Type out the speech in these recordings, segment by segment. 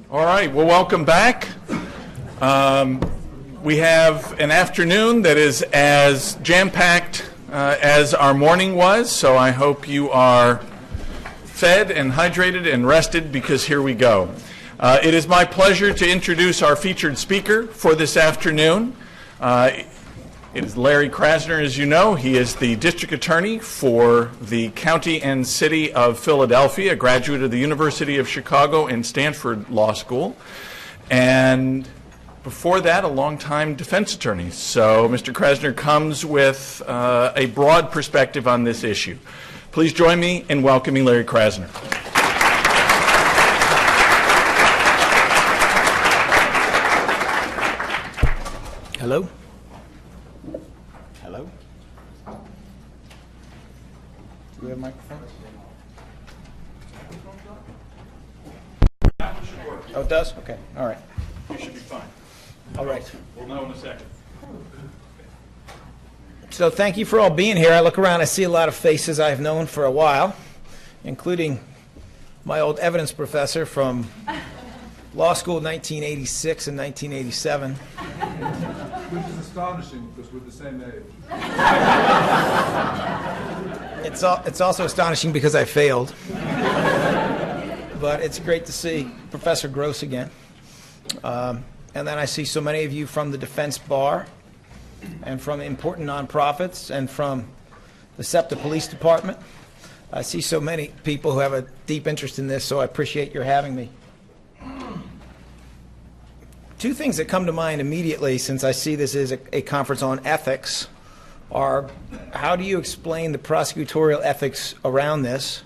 All right, well, welcome back. We have an afternoon that is as jam-packed as our morning was, so I hope you are fed and hydrated and rested, because here we go. It is my pleasure to introduce our featured speaker for this afternoon. It is Larry Krasner, as you know. He is the district attorney for the county and city of Philadelphia, a graduate of the University of Chicago and Stanford Law School, and before that, a longtime defense attorney. So Mr. Krasner comes with a broad perspective on this issue. Please join me in welcoming Larry Krasner. Hello? Hello? Do we have a microphone? Oh, it does? Okay. All right. You should be fine. All right. We'll know in a second. So thank you for all being here. I look around, I see a lot of faces I've known for a while, including my old evidence professor from law school in 1986 and 1987. Which is astonishing, because we're the same age. It's also astonishing because I failed. But it's great to see Professor Gross again. And then I see so many of you from the defense bar and from important nonprofits and from the SEPTA Police Department. I see so many people who have a deep interest in this, so I appreciate your having me. Two things that come to mind immediately, since I see this as a conference on ethics, are how do you explain the prosecutorial ethics around this?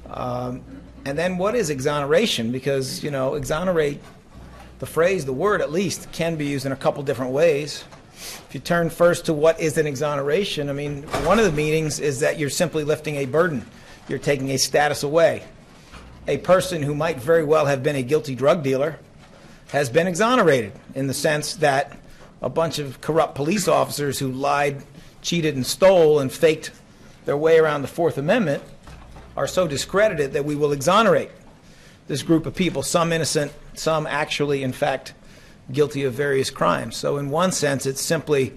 And then what is exoneration? Because, you know, exonerate, the phrase, the word at least, can be used in a couple different ways. If you turn first to what is an exoneration, I mean, one of the meanings is that you're simply lifting a burden. You're taking a status away. A person who might very well have been a guilty drug dealer has been exonerated, in the sense that a bunch of corrupt police officers who lied, cheated, and stole and faked their way around the Fourth Amendment are so discredited that we will exonerate this group of people, some innocent, some actually, in fact, guilty of various crimes. So in one sense, it's simply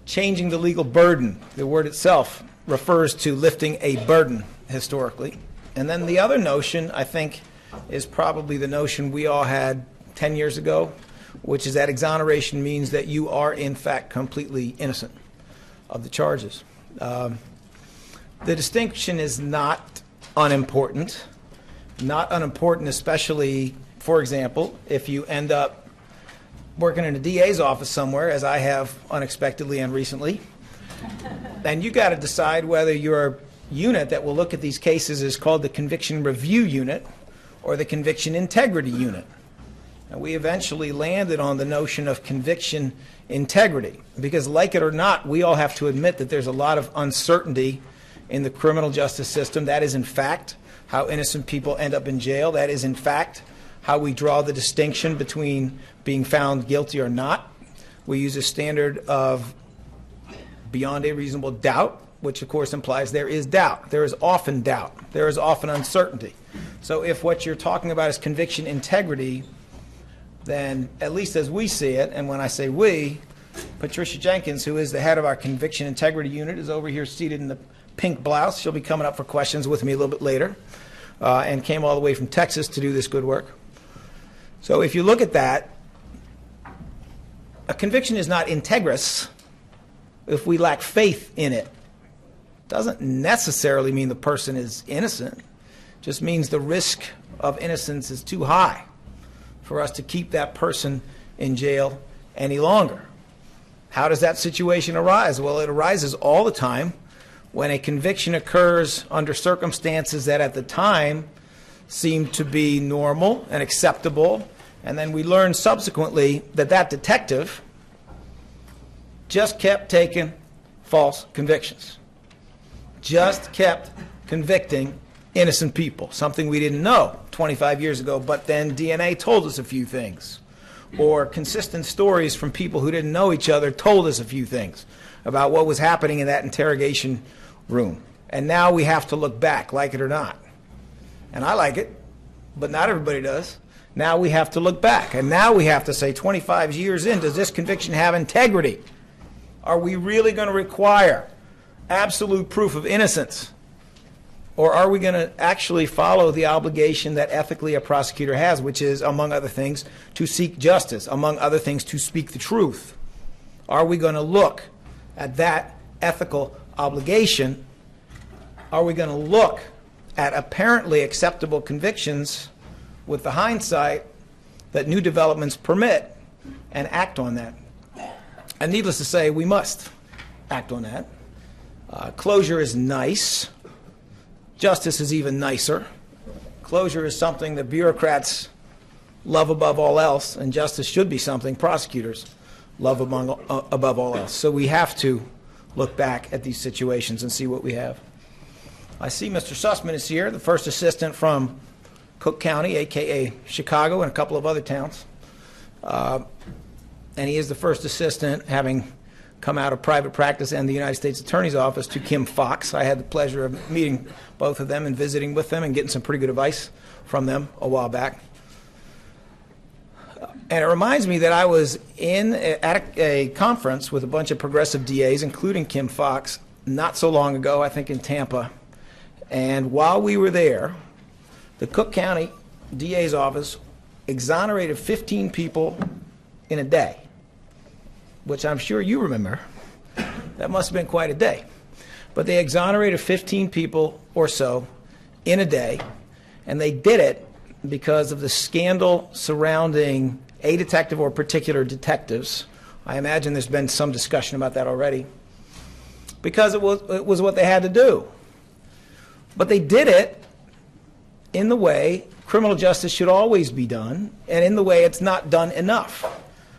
changing the legal burden. The word itself refers to lifting a burden historically. And then the other notion, I think, is probably the notion we all had 10 years ago, which is that exoneration means that you are, in fact, completely innocent of the charges. The distinction is not unimportant. Not unimportant, especially, for example, if you end up working in a DA's office somewhere, as I have unexpectedly and recently, then you got to decide whether your unit that will look at these cases is called the Conviction Review Unit or the Conviction Integrity Unit. And we eventually landed on the notion of conviction integrity, because like it or not, we all have to admit that there's a lot of uncertainty in the criminal justice system. That is, in fact, how innocent people end up in jail. That is, in fact, how we draw the distinction between being found guilty or not. We use a standard of beyond a reasonable doubt, which of course implies there is doubt. There is often doubt. There is often uncertainty. So if what you're talking about is conviction integrity, then at least as we see it, and when I say we, Patricia Jenkins, who is the head of our Conviction Integrity Unit, is over here seated in the pink blouse. She'll be coming up for questions with me a little bit later, and came all the way from Texas to do this good work. So if you look at that, a conviction is not integrous if we lack faith in it. Doesn't necessarily mean the person is innocent. Just means the risk of innocence is too high for us to keep that person in jail any longer. How does that situation arise? Well, it arises all the time when a conviction occurs under circumstances that at the time seemed to be normal and acceptable, and then we learn subsequently that that detective just kept taking false convictions, just kept convicting innocent people, something we didn't know 25 years ago, but then DNA told us a few things. Or consistent stories from people who didn't know each other told us a few things about what was happening in that interrogation room. And now we have to look back, like it or not. And I like it, but not everybody does. Now we have to look back, and now we have to say 25 years in, does this conviction have integrity? Are we really going to require absolute proof of innocence? Or are we going to actually follow the obligation that ethically a prosecutor has, which is, among other things, to seek justice, among other things, to speak the truth? Are we going to look at that ethical obligation? Are we going to look at apparently acceptable convictions with the hindsight that new developments permit and act on that? And needless to say, we must act on that. Closure is nice. Justice is even nicer. Closure is something that bureaucrats love above all else, and justice should be something prosecutors love above all else. So we have to look back at these situations and see what we have. I see Mr. Sussman is here, the first assistant from Cook County, a.k.a. Chicago, and a couple of other towns. And he is the first assistant, having come out of private practice and the United States Attorney's Office, to Kim Fox. I had the pleasure of meeting both of them and visiting with them and getting some pretty good advice from them a while back. And it reminds me that I was at a conference with a bunch of progressive DAs, including Kim Fox, not so long ago, I think in Tampa. And while we were there, the Cook County DA's office exonerated 15 people in a day, which I'm sure you remember. That must have been quite a day. But they exonerated 15 people or so in a day, and they did it because of the scandal surrounding a detective or particular detectives. I imagine there's been some discussion about that already, because it was what they had to do. But they did it in the way criminal justice should always be done, and in the way it's not done enough,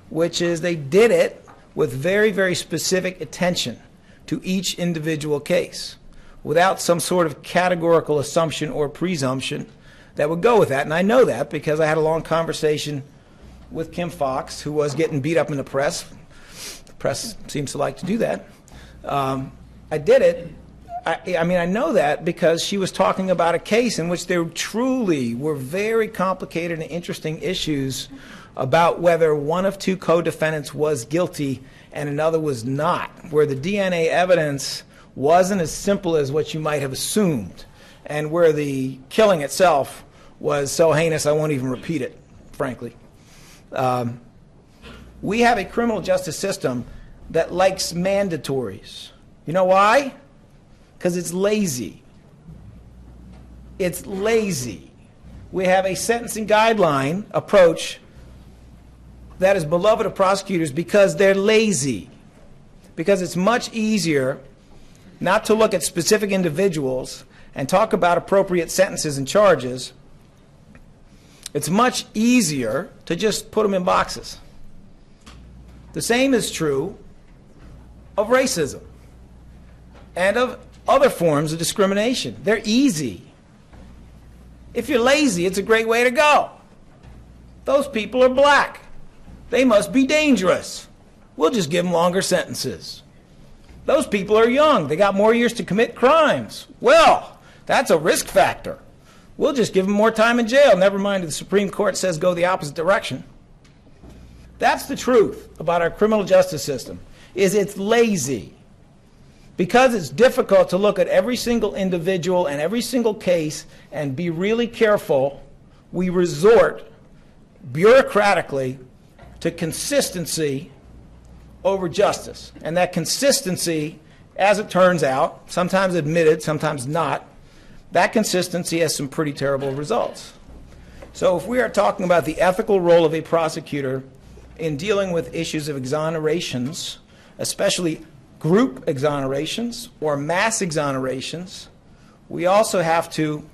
which is they did it with very, very specific attention to each individual case, without some sort of categorical assumption or presumption that would go with that. And I know that because I had a long conversation with Kim Fox, who was getting beat up in the press. The press seems to like to do that. I did it. I mean, I know that because she was talking about a case in which there truly were very complicated and interesting issues about whether one of two co-defendants was guilty and another was not, where the DNA evidence wasn't as simple as what you might have assumed, and where the killing itself was so heinous I won't even repeat it, frankly. We have a criminal justice system that likes mandatories. You know why? Because it's lazy. It's lazy. We have a sentencing guideline approach that is beloved of prosecutors because they're lazy. Because it's much easier not to look at specific individuals and talk about appropriate sentences and charges. It's much easier to just put them in boxes. The same is true of racism and of other forms of discrimination. They're easy. If you're lazy, it's a great way to go. Those people are black. They must be dangerous. We'll just give them longer sentences. Those people are young. They got more years to commit crimes. Well, that's a risk factor. We'll just give them more time in jail. Never mind if the Supreme Court says go the opposite direction. That's the truth about our criminal justice system, is it's lazy. Because it's difficult to look at every single individual and every single case and be really careful, we resort bureaucratically to consistency over justice. And that consistency, as it turns out, sometimes admitted, sometimes not, that consistency has some pretty terrible results. So if we are talking about the ethical role of a prosecutor in dealing with issues of exonerations, especially group exonerations or mass exonerations, we also have to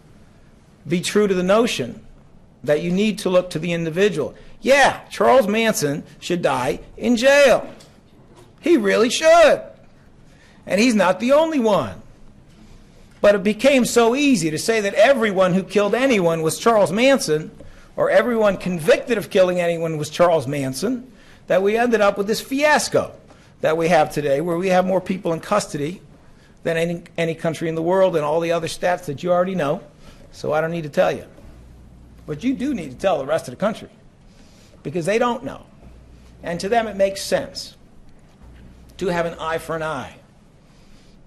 be true to the notion that you need to look to the individual. Yeah, Charles Manson should die in jail. He really should. And he's not the only one. But it became so easy to say that everyone who killed anyone was Charles Manson, or everyone convicted of killing anyone was Charles Manson, that we ended up with this fiasco that we have today, where we have more people in custody than any country in the world, and all the other stats that you already know, so I don't need to tell you. But you do need to tell the rest of the country, because they don't know. And to them it makes sense to have an eye for an eye,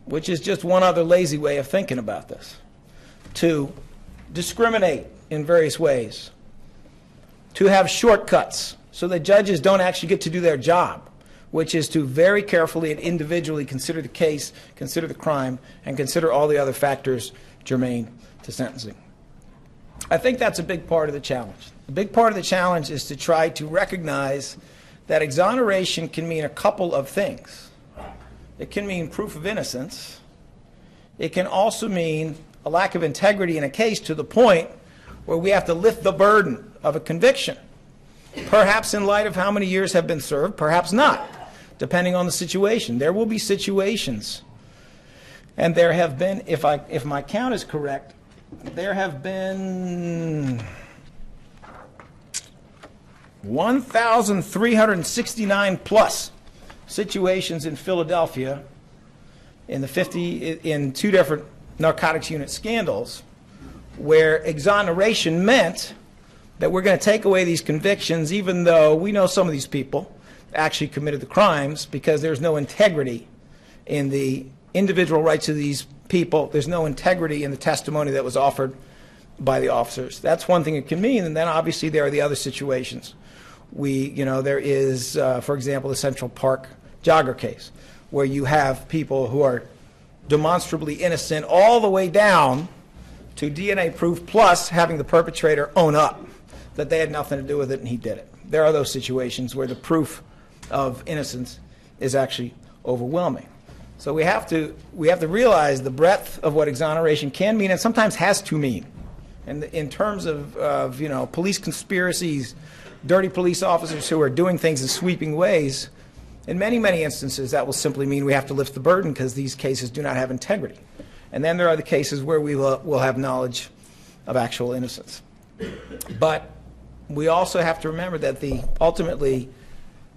which is just one other lazy way of thinking about this. To discriminate in various ways. To have shortcuts so that judges don't actually get to do their job, which is to very carefully and individually consider the case, consider the crime, and consider all the other factors germane to sentencing. I think that's a big part of the challenge. A big part of the challenge is to try to recognize that exoneration can mean a couple of things. It can mean proof of innocence. It can also mean a lack of integrity in a case to the point where we have to lift the burden of a conviction, perhaps in light of how many years have been served, perhaps not, depending on the situation. There will be situations, and there have been, if my count is correct, there have been 1,369 plus situations in Philadelphia in two different narcotics unit scandals where exoneration meant that we're going to take away these convictions even though we know some of these people actually committed the crimes, because there's no integrity in the individual rights of these people. There's no integrity in the testimony that was offered by the officers. That's one thing it can mean, and then obviously there are the other situations. There is, for example, the Central Park jogger case, where you have people who are demonstrably innocent all the way down to DNA proof, plus having the perpetrator own up that they had nothing to do with it and he did it. There are those situations where the proof of innocence is actually overwhelming. So we have to realize the breadth of what exoneration can mean and sometimes has to mean. And in terms of police conspiracies, dirty police officers who are doing things in sweeping ways, in many, many instances that will simply mean we have to lift the burden because these cases do not have integrity. And then there are the cases where we will have knowledge of actual innocence. But we also have to remember that ultimately,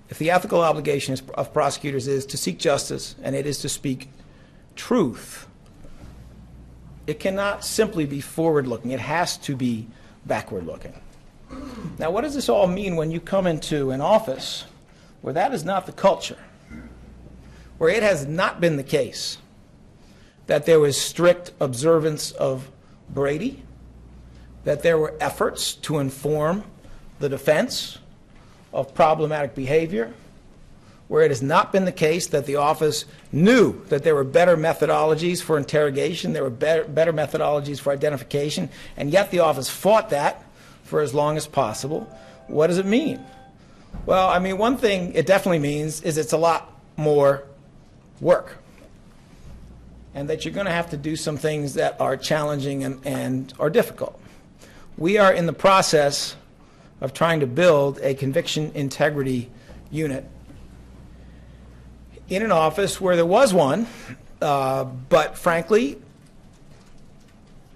if the ethical obligation of prosecutors is to seek justice and it is to speak truth, it cannot simply be forward-looking. It has to be backward-looking. Now, what does this all mean when you come into an office where that is not the culture, where it has not been the case that there was strict observance of Brady, that there were efforts to inform the defense of problematic behavior, where it has not been the case that the office knew that there were better methodologies for interrogation, there were better methodologies for identification, and yet the office fought that for as long as possible. What does it mean? Well, I mean, one thing it definitely means is it's a lot more work, and that you're going to have to do some things that are challenging and are difficult. We are in the process of trying to build a conviction integrity unit in an office where there was one, but frankly,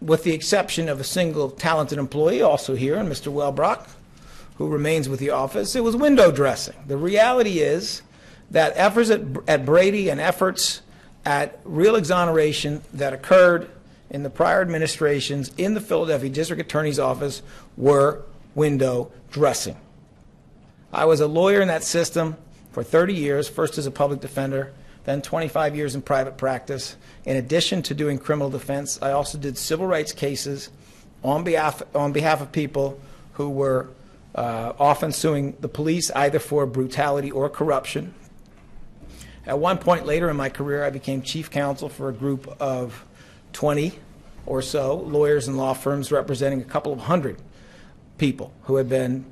with the exception of a single talented employee also here, and Mr. Wellbrock, who remains with the office, it was window dressing. The reality is that efforts at Brady and efforts at real exoneration that occurred in the prior administrations in the Philadelphia District Attorney's Office were window dressing. I was a lawyer in that system for 30 years, first as a public defender, then 25 years in private practice. In addition to doing criminal defense, I also did civil rights cases on behalf of people who were often suing the police either for brutality or corruption. At one point later in my career, I became chief counsel for a group of 20 or so lawyers and law firms representing a couple of hundred people who had been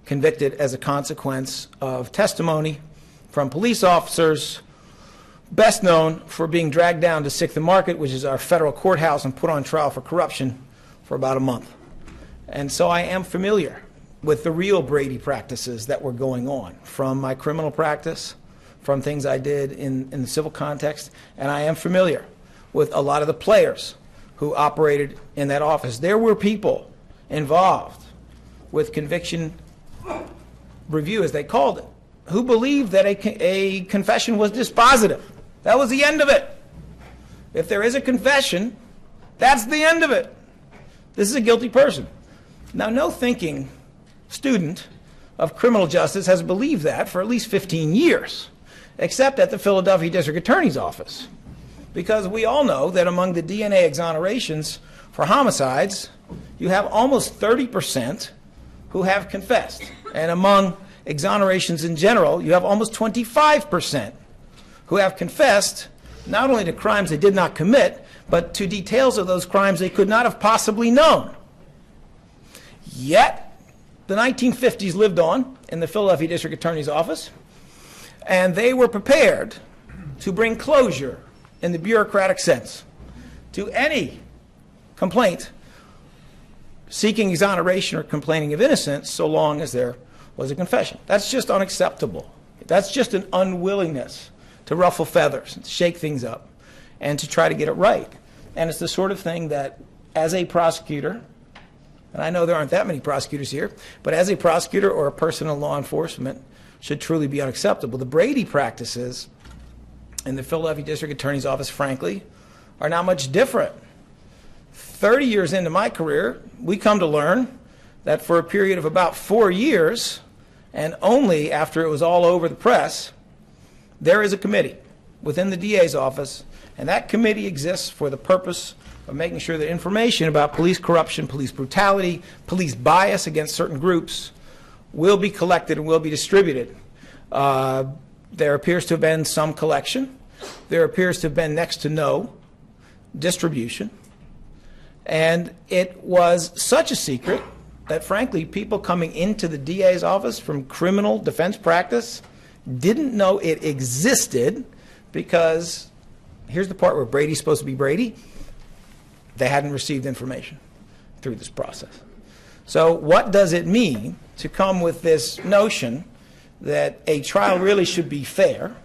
convicted as a consequence of testimony from police officers, best known for being dragged down to 6th and Market, which is our federal courthouse, and put on trial for corruption for about a month. And so I am familiar with the real Brady practices that were going on from my criminal practice, from things I did in the civil context, and I am familiar with a lot of the players who operated in that office. There were people involved with conviction review, as they called it, who believed that a confession was dispositive. That was the end of it. If there is a confession, that's the end of it. This is a guilty person. Now, no thinking student of criminal justice has believed that for at least 15 years, except at the Philadelphia District Attorney's Office. Because we all know that among the DNA exonerations for homicides, you have almost 30% who have confessed. And among exonerations in general, you have almost 25% who have confessed not only to crimes they did not commit, but to details of those crimes they could not have possibly known. Yet, the 1950s lived on in the Philadelphia District Attorney's Office, and they were prepared to bring closure in the bureaucratic sense to any complaint seeking exoneration or complaining of innocence so long as there was a confession. That's just unacceptable. That's just an unwillingness to ruffle feathers, and to shake things up, and to try to get it right. And it's the sort of thing that, as a prosecutor, and I know there aren't that many prosecutors here, but as a prosecutor or a person in law enforcement, should truly be unacceptable. The Brady practices in the Philadelphia District Attorney's Office, frankly, are not much different. 30 years into my career, we come to learn that for a period of about 4 years, and only after it was all over the press, there is a committee within the DA's office, and that committee exists for the purpose of making sure that information about police corruption, police brutality, police bias against certain groups will be collected and will be distributed. There appears to have been some collection. There appears to have been next to no distribution. And it was such a secret that, frankly, people coming into the DA's office from criminal defense practice didn't know it existed because, here's the part where Brady's supposed to be Brady, they hadn't received information through this process. So what does it mean to come with this notion that a trial really should be fair,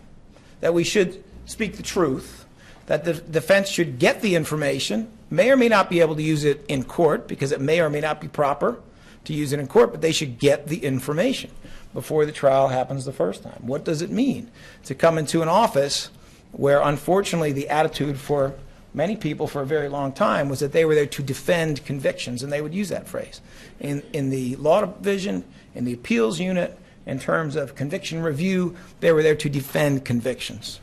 that we should speak the truth, that the defense should get the information, may or may not be able to use it in court because it may or may not be proper to use it in court, but they should get the information before the trial happens the first time? What does it mean to come into an office where, unfortunately, the attitude for many people for a very long time was that they were there to defend convictions, and they would use that phrase. In the law division, in the appeals unit, in terms of conviction review, they were there to defend convictions.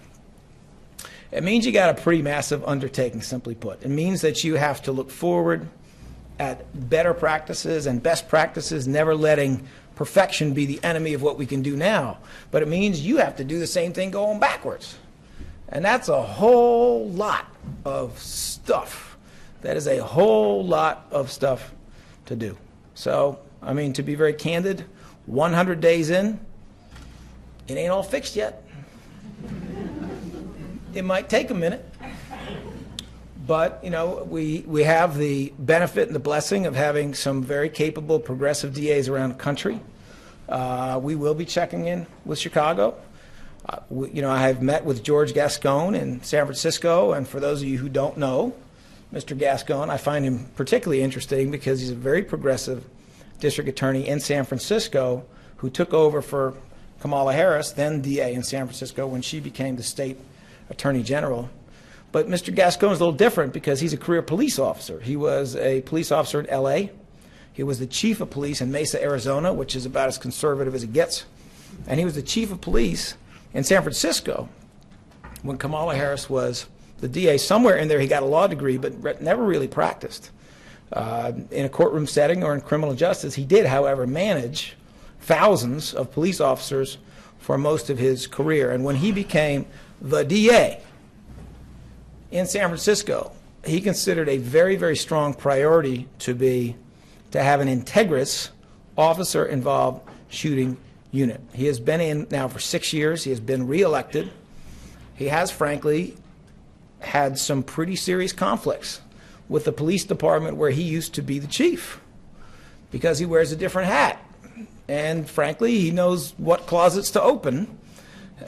It means you got a pretty massive undertaking, simply put. It means that you have to look forward at better practices and best practices, never letting perfection be the enemy of what we can do now. But it means you have to do the same thing going backwards. And that's a whole lot of stuff. That is a whole lot of stuff to do. So, I mean, to be very candid, 100 days in, it ain't all fixed yet. It might take a minute. But, you know, we have the benefit and the blessing of having some very capable progressive DAs around the country. We will be checking in with Chicago. You know, I have met with George Gascon in San Francisco, and for those of you who don't know Mr. Gascon, I find him particularly interesting because he's a very progressive district attorney in San Francisco who took over for Kamala Harris, then DA in San Francisco, when she became the state attorney general. But Mr. Gascon is a little different because he's a career police officer. He was a police officer in L.A. He was the chief of police in Mesa, Arizona, which is about as conservative as it gets. And he was the chief of police in San Francisco when Kamala Harris was the DA. Somewhere in there he got a law degree but never really practiced in a courtroom setting or in criminal justice. He did, however, manage thousands of police officers for most of his career. And when he became the DA in San Francisco, he considered a very, very strong priority to have an integrous officer-involved shooting unit. He has been in now for 6 years. He has been reelected. He has, frankly, had some pretty serious conflicts with the police department where he used to be the chief because he wears a different hat. And, frankly, he knows what closets to open.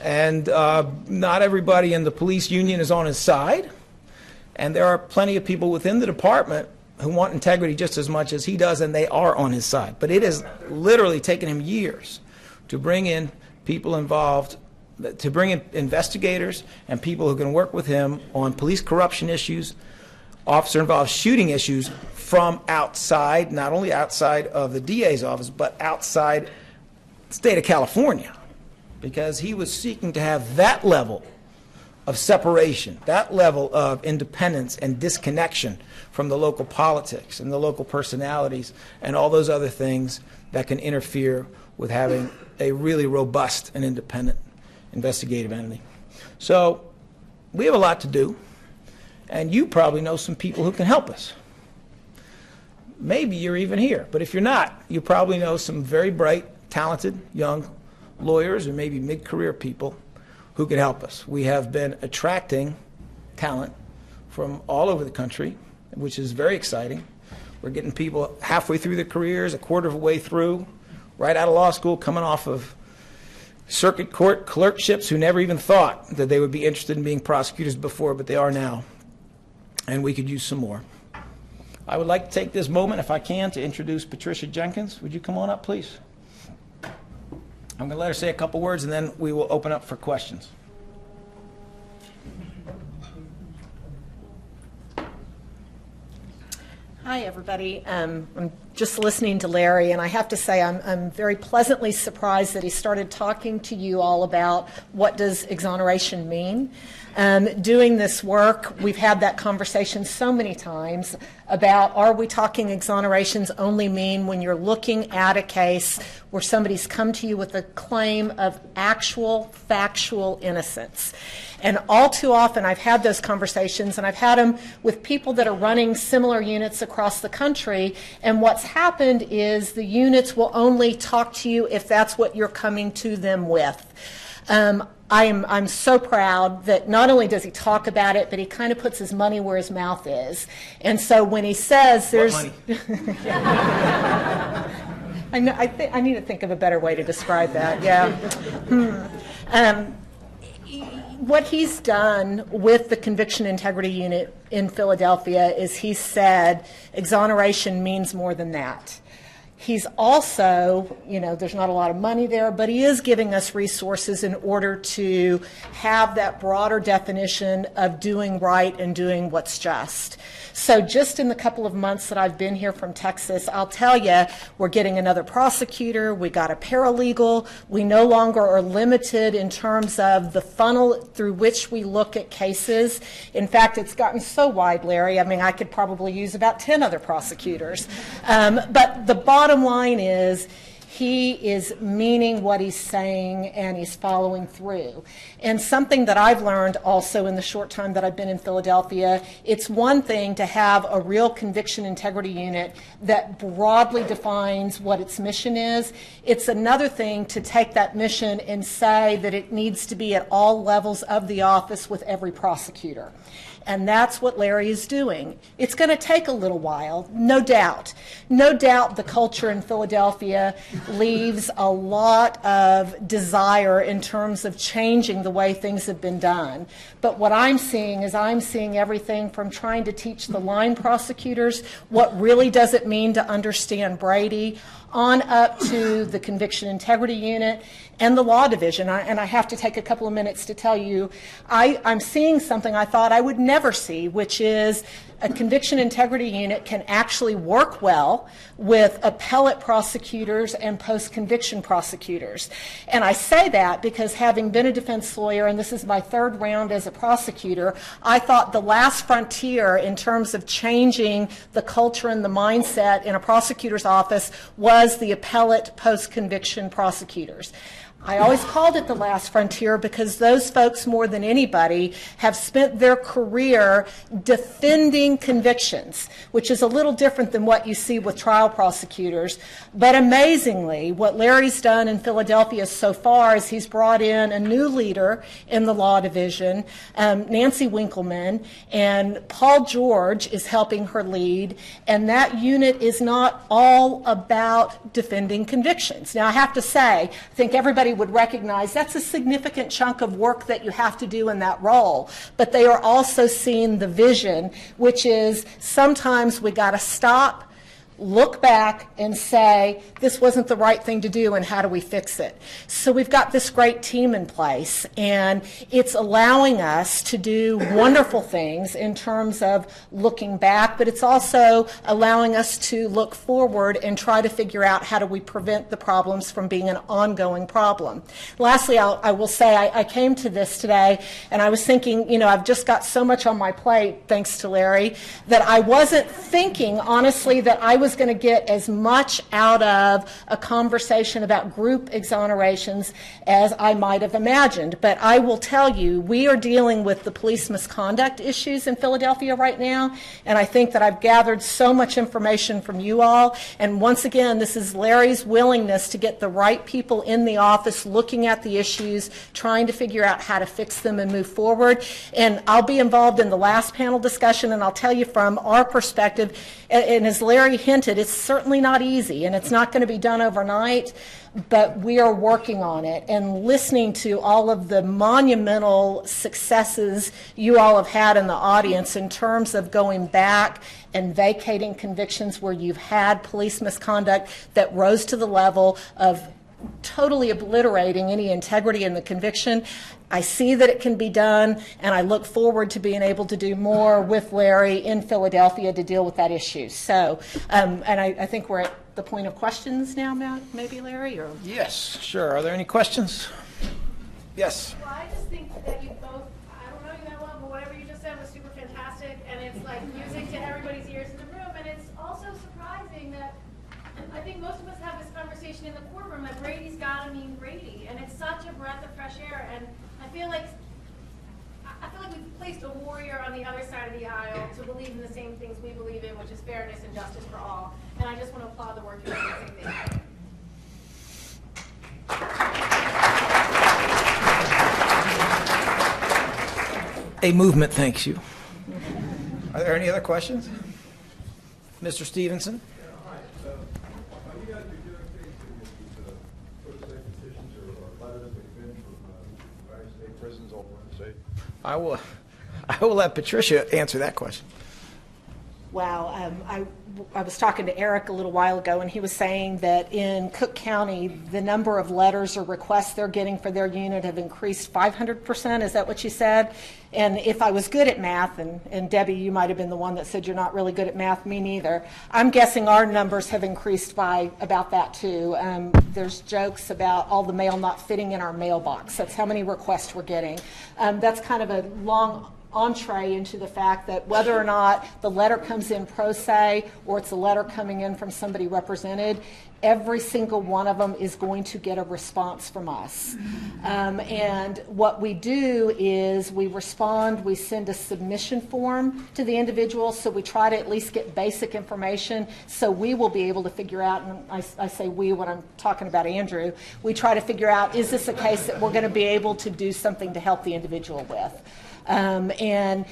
And not everybody in the police union is on his side. And there are plenty of people within the department who want integrity just as much as he does, and they are on his side. But it has literally taken him years to bring in people involved, to bring in investigators and people who can work with him on police corruption issues, officer-involved shooting issues from outside, not only outside of the DA's office, but outside the state of California, because he was seeking to have that level of separation, that level of independence and disconnection from the local politics and the local personalities and all those other things that can interfere with having a really robust and independent investigative entity. So we have a lot to do, and you probably know some people who can help us. Maybe you're even here, but if you're not, you probably know some very bright, talented, young lawyers or maybe mid-career people who could help us. We have been attracting talent from all over the country, which is very exciting. We're getting people halfway through their careers, a quarter of a way through, right out of law school, coming off of circuit court clerkships, who never even thought that they would be interested in being prosecutors before, but they are now. And we could use some more. I would like to take this moment, if I can, to introduce Patricia Jenkins. Would you come on up, please? I'm going to let her say a couple words, and then we will open up for questions. Hi, everybody. I'm just listening to Larry, and I have to say I'm very pleasantly surprised that he started talking to you all about what does exoneration mean. Doing this work, we've had that conversation so many times about, are we talking exonerations only mean when you're looking at a case where somebody's come to you with a claim of actual factual innocence? And all too often I've had those conversations, and I've had them with people that are running similar units across the country, and what's happened is the units will only talk to you if that's what you're coming to them with. I'm so proud that not only does he talk about it, but he kind of puts his money where his mouth is. And so when he says there's... What money? I need to think of a better way to describe that, yeah. What he's done with the Conviction Integrity Unit in Philadelphia is he said exoneration means more than that. He's also, there's not a lot of money there, but he is giving us resources in order to have that broader definition of doing right and doing what's just. So just in the couple of months that I've been here from Texas, I'll tell you, we're getting another prosecutor, we got a paralegal, we no longer are limited in terms of the funnel through which we look at cases. In fact, it's gotten so wide, Larry, I could probably use about 10 other prosecutors. But the bottom line is, he is meaning what he's saying, and he's following through. And something that I've learned also in the short time that I've been in Philadelphia, it's one thing to have a real conviction integrity unit that broadly defines what its mission is. It's another thing to take that mission and say that it needs to be at all levels of the office with every prosecutor. And that's what Larry is doing. It's going to take a little while, no doubt. No doubt the culture in Philadelphia leaves a lot of desire in terms of changing the way things have been done. But what I'm seeing is I'm seeing everything from trying to teach the line prosecutors what really does it mean to understand Brady, on up to the Conviction Integrity Unit and the Law Division. And I have to take a couple of minutes to tell you, I'm seeing something I thought I would never see, which is a Conviction Integrity Unit can actually work well with appellate prosecutors and post-conviction prosecutors. And I say that because, having been a defense lawyer, and this is my third round as a prosecutor, I thought the last frontier in terms of changing the culture and the mindset in a prosecutor's office was the appellate post-conviction prosecutors. I always called it the last frontier because those folks, more than anybody, have spent their career defending convictions, which is a little different than what you see with trial prosecutors. But amazingly, what Larry's done in Philadelphia so far is he's brought in a new leader in the Law Division, Nancy Winkleman, and Paul George is helping her lead, and that unit is not all about defending convictions. Now, I have to say, I think everybody would recognize that's a significant chunk of work that you have to do in that role. But they are also seeing the vision, which is sometimes we got to stop, look back and say, this wasn't the right thing to do, and how do we fix it? So we've got this great team in place, and it's allowing us to do wonderful things in terms of looking back, but it's also allowing us to look forward and try to figure out how do we prevent the problems from being an ongoing problem. Lastly, I will say I came to this today, and I was thinking, I've just got so much on my plate, thanks to Larry, that I wasn't thinking, honestly, that I was going to get as much out of a conversation about group exonerations as I might have imagined. But I will tell you, we are dealing with the police misconduct issues in Philadelphia right now, and I think that I've gathered so much information from you all. And once again, this is Larry's willingness to get the right people in the office looking at the issues, trying to figure out how to fix them and move forward. And I'll be involved in the last panel discussion, and I'll tell you from our perspective, and as Larry hinted, it's certainly not easy, and it's not going to be done overnight, but we are working on it and listening to all of the monumental successes you all have had in the audience in terms of going back and vacating convictions where you've had police misconduct that rose to the level of totally obliterating any integrity in the conviction. I see that it can be done, and I look forward to being able to do more with Larry in Philadelphia to deal with that issue. So, and I think we're at the point of questions now, maybe, Larry? Or? Yes, sure. Are there any questions? Yes. Well, I just think that you both, I don't know you that well, but whatever you just said was super fantastic, and it's like music to everybody's ears in the room, and it's also surprising that I think most of us have this conversation in the courtroom that Brady's got to mean Brady, and it's such a breath of fresh air, and I feel like we've placed a warrior on the other side of the aisle to believe in the same things we believe in, which is fairness and justice for all, and I just want to applaud the work you're doing. A movement thanks you. Are there any other questions? Mr. Stevenson? I will let Patricia answer that question. Wow. I was talking to Eric a little while ago, and he was saying that in Cook County, the number of letters or requests they're getting for their unit have increased 500%. Is that what you said? And if I was good at math, and Debbie, you might have been the one that said you're not really good at math, me neither, I'm guessing our numbers have increased by about that too. There's jokes about all the mail not fitting in our mailbox. That's how many requests we're getting. That's kind of a long entree into the fact that whether or not the letter comes in pro se or it's a letter coming in from somebody represented, every single one of them is going to get a response from us. And what we do is we respond, we send a submission form to the individual, so we try to at least get basic information so we will be able to figure out, and I say we when I'm talking about Andrew, we try to figure out, is this a case that we're going to be able to do something to help the individual with? And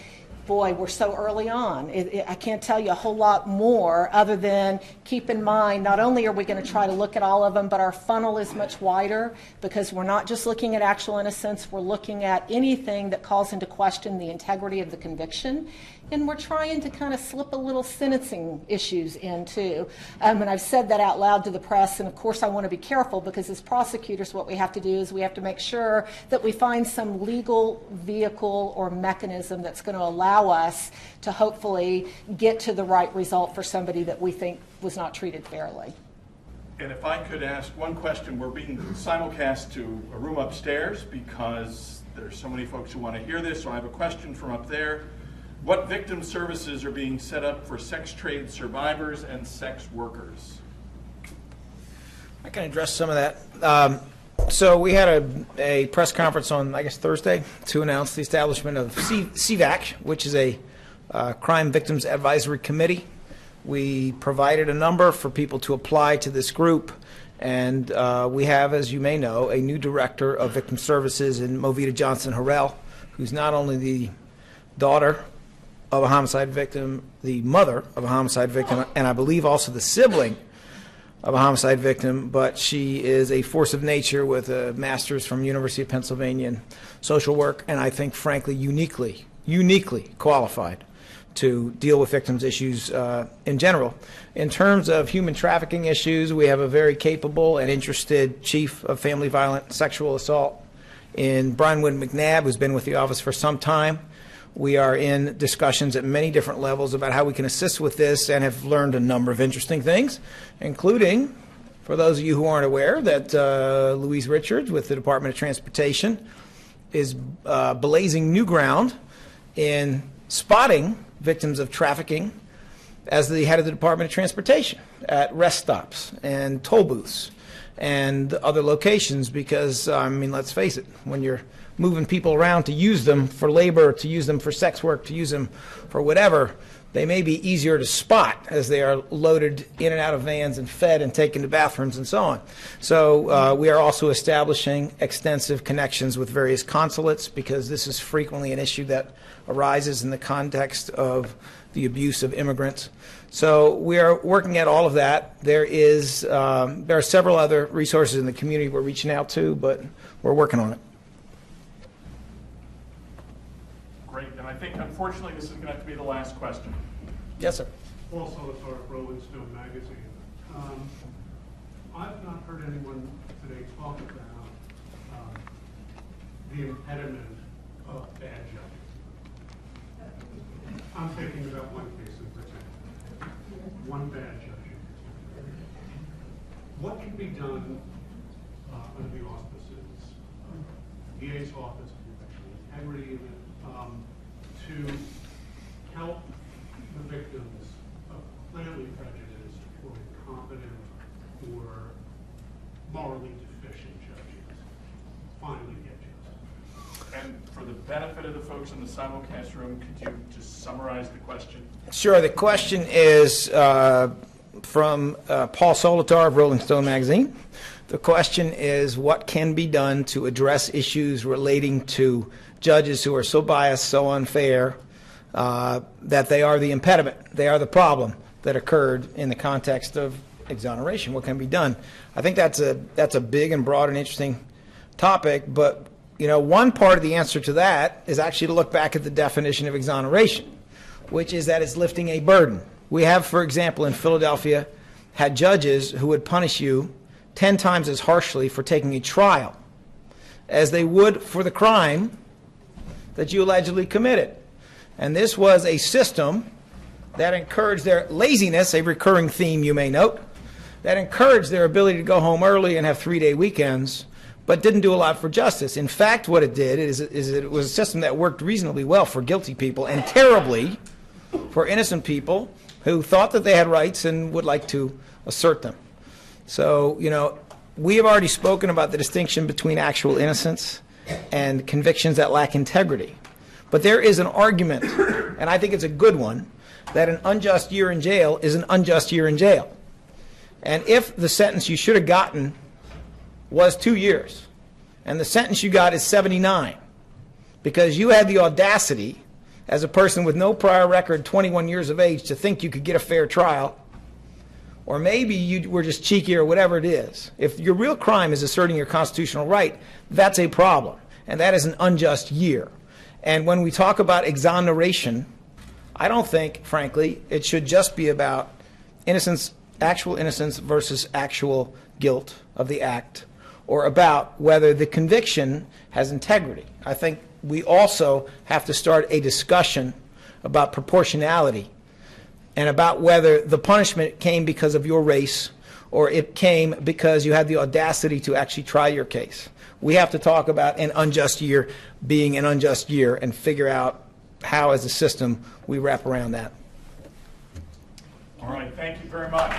boy, we're so early on. I can't tell you a whole lot more other than keep in mind, not only are we going to try to look at all of them, but our funnel is much wider because we're not just looking at actual innocence, we're looking at anything that calls into question the integrity of the conviction. And we're trying to kind of slip a little sentencing issues in too. And I've said that out loud to the press, and of course I want to be careful because as prosecutors what we have to do is we have to make sure that we find some legal vehicle or mechanism that's going to allow us to hopefully get to the right result for somebody that we think was not treated fairly. And if I could ask one question, we're being simulcast to a room upstairs because there's so many folks who want to hear this, so I have a question from up there. What victim services are being set up for sex trade survivors and sex workers? I can address some of that. So we had a press conference on, I guess, Thursday to announce the establishment of CVAC, which is a Crime Victims Advisory Committee. We provided a number for people to apply to this group, and we have, as you may know, a new director of victim services in Movita Johnson-Harrell, who's not only the daughter of a homicide victim, the mother of a homicide victim, and I believe also the sibling of a homicide victim, but she is a force of nature with a master's from University of Pennsylvania in social work, and I think, frankly, uniquely qualified to deal with victims' issues in general. In terms of human trafficking issues, we have a very capable and interested chief of family violent sexual assault in Bronwyn McNabb, who's been with the office for some time. We are in discussions at many different levels about how we can assist with this and have learned a number of interesting things, including, for those of you who aren't aware, that Louise Richards with the Department of Transportation is blazing new ground in spotting victims of trafficking as the head of the Department of Transportation at rest stops and toll booths and other locations, because, I mean, let's face it, when you're moving people around to use them for labor, to use them for sex work, to use them for whatever, they may be easier to spot as they are loaded in and out of vans and fed and taken to bathrooms and so on. So we are also establishing extensive connections with various consulates, because this is frequently an issue that arises in the context of the abuse of immigrants. So we are working at all of that. There are several other resources in the community we're reaching out to, but we're working on it. Great, and I think unfortunately this is going to have to be the last question. Yes, sir. Paul Solitar, Rolling Stone magazine. I've not heard anyone today talk about the impediment of bad judging. I'm thinking about one case in particular, one bad judging. What can be done under the auspices of the DA's office, integrity, to help the victims of clearly prejudiced or incompetent or morally deficient judges finally get justice? And for the benefit of the folks in the simulcast room, could you just summarize the question? Sure. The question is from Paul Solitar of Rolling Stone magazine. The question is, what can be done to address issues relating to judges who are so biased, so unfair, that they are the impediment, they are the problem that occurred in the context of exoneration? What can be done? I think that's a big and broad and interesting topic, but one part of the answer to that is actually to look back at the definition of exoneration, which is that it's lifting a burden. We have, for example, in Philadelphia, had judges who would punish you 10 times as harshly for taking a trial as they would for the crime that you allegedly committed. And this was a system that encouraged their laziness, a recurring theme you may note, that encouraged their ability to go home early and have 3-day weekends, but didn't do a lot for justice. In fact, what it did is it was a system that worked reasonably well for guilty people and terribly for innocent people who thought that they had rights and would like to assert them. So, we have already spoken about the distinction between actual innocence and convictions that lack integrity. But there is an argument, and I think it's a good one, that an unjust year in jail is an unjust year in jail. And if the sentence you should have gotten was 2 years, and the sentence you got is 79, because you had the audacity as a person with no prior record, 21 years of age, to think you could get a fair trial, or maybe you were just cheeky or whatever it is. If your real crime is asserting your constitutional right, that's a problem, and that is an unjust year. And when we talk about exoneration, I don't think, frankly, it should just be about innocence, actual innocence versus actual guilt of the act, or about whether the conviction has integrity. I think we also have to start a discussion about proportionality and about whether the punishment came because of your race or it came because you had the audacity to actually try your case. We have to talk about an unjust year being an unjust year and figure out how, as a system, we wrap around that. All right, thank you very much.